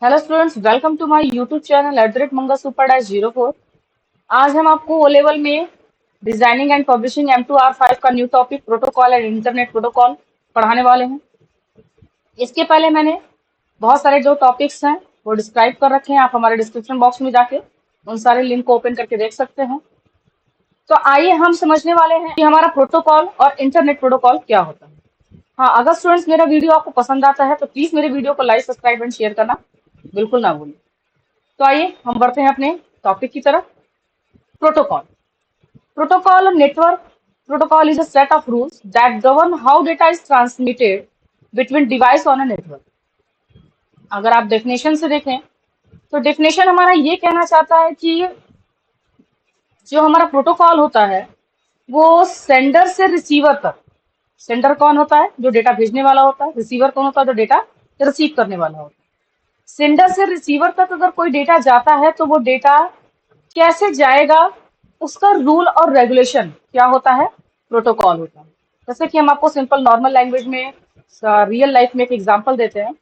Hello students, welcome to my YouTube channel @मंगा super dash 04। आज हम आपको ओ लेवल में डिजाइनिंग एंड पब्लिशिंग M2R5 का new topic protocol and internet protocol पढ़ाने वाले हैं। इसके पहले मैंने बहुत सारे जो टॉपिक्स हैं वो डिस्क्राइब कर रखे हैं। आप हमारे डिस्क्रिप्शन बॉक्स में जाके उन सारे लिंक को ओपन करके देख सकते हैं। तो आइए हम समझने वाले हैं कि हमारा प्रोटोकॉल और इंटरनेट प्रोटोकॉल क्या होता है। हाँ, अगर स्टूडेंट्स मेरा वीडियो आपको पसंद आता है तो प्लीज मेरे वीडियो को लाइक, सब्सक्राइब एंड शेयर करना बिल्कुल ना भूलें। तो आइए हम बढ़ते हैं अपने टॉपिक की तरफ। Protocol protocol network protocol is a set of rules that govern how data is transmitted between device on a network. अगर आप डेफिनेशन से देखें तो डेफिनेशन हमारा ये कहना चाहता है कि जो हमारा प्रोटोकॉल होता है वो सेंडर से रिसीवर तक। सेंडर कौन होता है? जो डेटा भेजने वाला होता है। रिसीवर कौन होता है? जो डेटा रिसीव करने वाला होता है। सेंडर से रिसीवर तक अगर कोई डेटा जाता है तो वो डेटा कैसे जाएगा, उसका रूल और रेगुलेशन क्या होता है? प्रोटोकॉल होता है। जैसे कि हम आपको सिंपल नॉर्मल लैंग्वेज में रियल लाइफ में एक एग्जांपल देते हैं।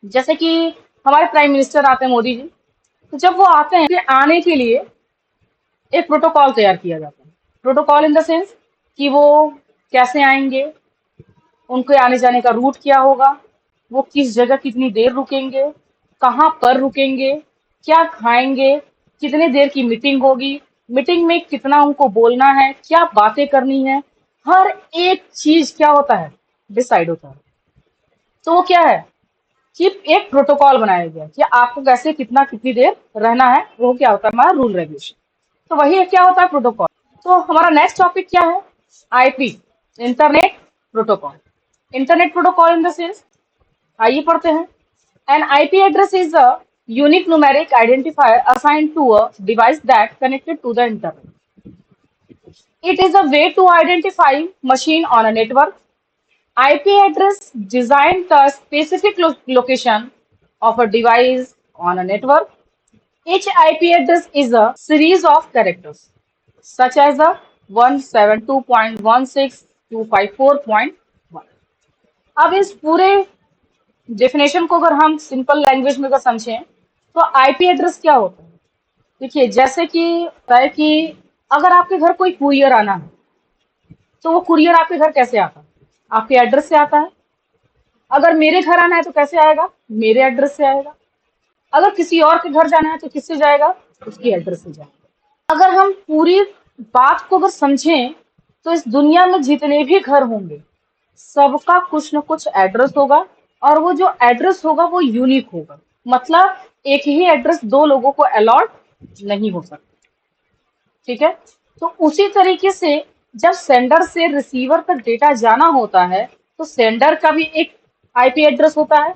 जैसे कि हमारे प्राइम मिनिस्टर आते हैं, मोदी जी। तो जब वो आते हैं तो आने के लिए एक प्रोटोकॉल तैयार किया जाता है। प्रोटोकॉल इन द सेंस कि वो कैसे आएंगे, उनके आने जाने का रूट क्या होगा, वो किस जगह कितनी देर रुकेंगे, कहाँ पर रुकेंगे, क्या खाएंगे, कितने देर की मीटिंग होगी, मीटिंग में कितना उनको बोलना है, क्या बातें करनी है, हर एक चीज क्या होता है? डिसाइड होता है। तो वो क्या है कि एक प्रोटोकॉल बनाया गया कि आपको कैसे कितना कितनी देर रहना है। वो क्या होता है? हमारा रूल रेगुलेशन। तो वही क्या होता है? प्रोटोकॉल। तो हमारा नेक्स्ट टॉपिक क्या है? IP, internet protocol. Internet protocol in the sense, आइए पढ़ते हैं। An IP address is a unique numeric identifier assigned to a device that connected to the internet. It is a way to identify machine on a network. IP address design the specific location of a device on a network. Each IP address is a series of characters, such as a 172.16254.1। अब इस पूरे definition को अगर हम simple language में अगर समझें तो आईपी एड्रेस क्या होता है? देखिए, जैसे कि होता है कि अगर आपके घर कोई कुरियर आना है तो वो कुरियर आपके घर कैसे आता है? आपके एड्रेस से आता है। अगर मेरे घर आना है तो कैसे आएगा? मेरे एड्रेस से आएगा। अगर किसी और के घर जाना है तो किससे जाएगा? उसकी एड्रेस से जाएगा। अगर हम पूरी बात को अगर समझें तो इस दुनिया में जितने भी घर होंगे सबका कुछ न कुछ एड्रेस होगा, और वो जो एड्रेस होगा वो यूनिक होगा। मतलब एक ही एड्रेस दो लोगों को अलॉट नहीं हो सकता। ठीक है। तो उसी तरीके से जब सेंडर से रिसीवर तक डेटा जाना होता है तो सेंडर का भी एक आईपी एड्रेस होता है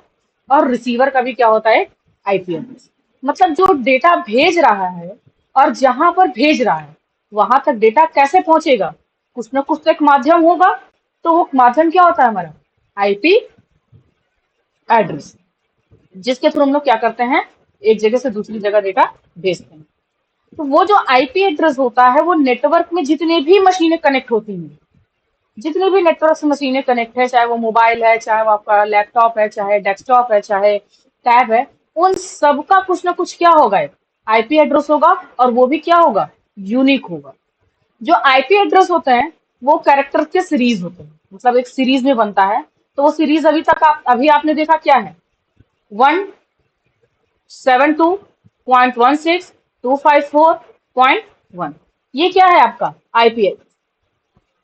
और रिसीवर का भी क्या होता है? IP address. मतलब जो डेटा भेज रहा है और जहां पर भेज रहा है वहां तक डेटा कैसे पहुंचेगा? कुछ ना कुछ तो एक माध्यम होगा। तो वो माध्यम क्या होता है? हमारा आईपी एड्रेस, जिसके थ्रू हम लोग क्या करते हैं? एक जगह से दूसरी जगह डेटा भेजते हैं। तो वो जो आईपी एड्रेस होता है वो नेटवर्क में जितने भी मशीनें कनेक्ट होती हैं, जितनी भी नेटवर्क से मशीनें कनेक्ट है, चाहे वो मोबाइल है, चाहे वो आपका लैपटॉप है, चाहे डेस्कटॉप है, चाहे टैब है, उन सबका कुछ ना कुछ क्या होगा? एक आईपी एड्रेस होगा, और वो भी क्या होगा? यूनिक होगा। जो आईपी एड्रेस होते हैं वो कैरेक्टर के सीरीज होते हैं, मतलब एक सीरीज में बनता है। तो वो सीरीज अभी तक अभी आपने देखा क्या है? 172.16.254.1। ये क्या है? आपका आईपी एड्रेस।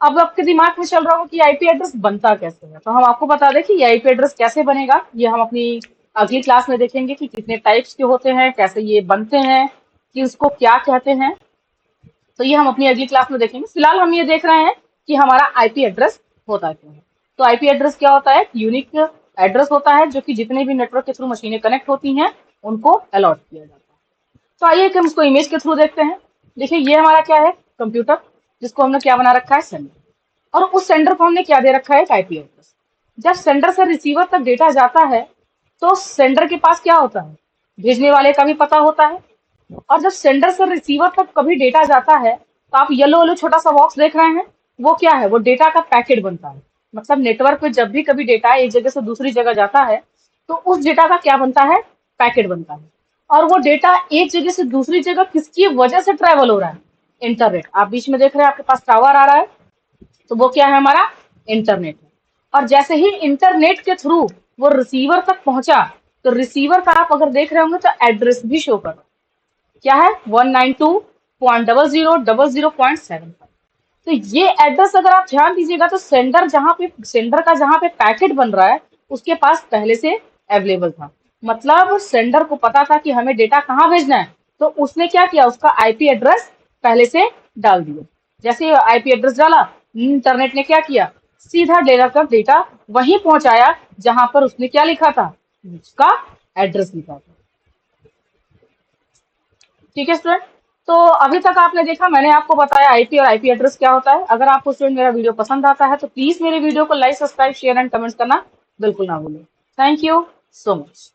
अब आपके दिमाग में चल रहा होगा कि आईपी एड्रेस बनता कैसे है। तो हम आपको बता दें कि ये आईपी एड्रेस कैसे बनेगा। ये हम अपनी अगली क्लास में देखेंगे कि कितने टाइप्स के होते हैं, कैसे ये बनते हैं, कि उसको क्या कहते हैं। तो ये हम अपनी अगली क्लास में देखेंगे। फिलहाल हम ये देख रहे हैं कि हमारा आईपी एड्रेस होता क्यों है। तो आईपी एड्रेस क्या होता है? यूनिक एड्रेस होता है जो कि जितने भी नेटवर्क के थ्रू मशीनें कनेक्ट होती हैं उनको अलॉट किया जाता है। तो आइए कि हम इसको इमेज के थ्रू देखते हैं। देखिए, ये हमारा क्या है? कंप्यूटर, जिसको हमने क्या बना रखा है? सेंडर। और उस सेंडर को हमने क्या दे रखा है? एक आईपी एड्रेस। जब सेंडर से रिसीवर तक डेटा जाता है तो सेंडर के पास क्या होता है? भेजने वाले का भी पता होता है। और जब सेंडर से रिसीवर तक कभी डेटा जाता है तो आप येलो येलो छोटा सा बॉक्स देख रहे हैं, वो क्या है? वो डेटा का पैकेट बनता है। मतलब नेटवर्क पे जब भी कभी डेटा एक जगह से दूसरी जगह जाता है तो उस डेटा का क्या बनता है? पैकेट बनता है। और वो डेटा एक जगह से दूसरी जगह किसकी वजह से ट्रेवल हो रहा है? इंटरनेट। आप बीच में देख रहे हैं आपके पास टावर आ रहा है, तो वो क्या है? हमारा इंटरनेट है। और जैसे ही इंटरनेट के थ्रू वो रिसीवर तक पहुंचा, तो रिसीवर का आप अगर देख रहे होंगे तो एड्रेस भी शो कर, क्या है? 192.00.0.75। तो ये एड्रेस अगर आप ध्यान दीजिएगा तो सेंडर का जहां पे पैकेट बन रहा है उसके पास पहले से अवेलेबल था। मतलब सेंडर को पता था कि हमें डेटा कहाँ भेजना है, तो उसने क्या किया? उसका आईपी एड्रेस पहले से डाल दिया। जैसे आईपी एड्रेस डाला, इंटरनेट ने क्या किया? सीधा डेटा वहीं पहुंचाया जहां पर उसने क्या लिखा था? उसका एड्रेस लिखा था। ठीक है स्टूडेंट। तो अभी तक आपने देखा, मैंने आपको बताया आईपी और आईपी एड्रेस क्या होता है। अगर आपको स्टूडेंट मेरा वीडियो पसंद आता है तो प्लीज मेरे वीडियो को like, subscribe, share and comments करना बिल्कुल ना भूलें। Thank you so much.